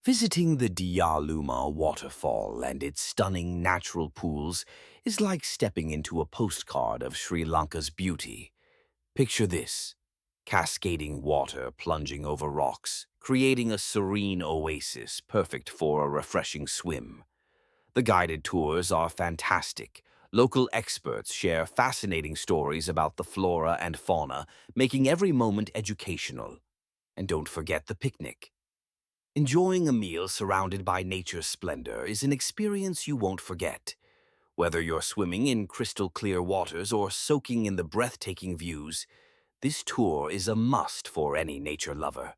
Visiting the Diyaluma waterfall and its stunning natural pools is like stepping into a postcard of Sri Lanka's beauty. Picture this: cascading water plunging over rocks, creating a serene oasis perfect for a refreshing swim. The guided tours are fantastic. Local experts share fascinating stories about the flora and fauna, making every moment educational. And don't forget the picnic. Enjoying a meal surrounded by nature's splendor is an experience you won't forget. Whether you're swimming in crystal clear waters or soaking in the breathtaking views, this tour is a must for any nature lover.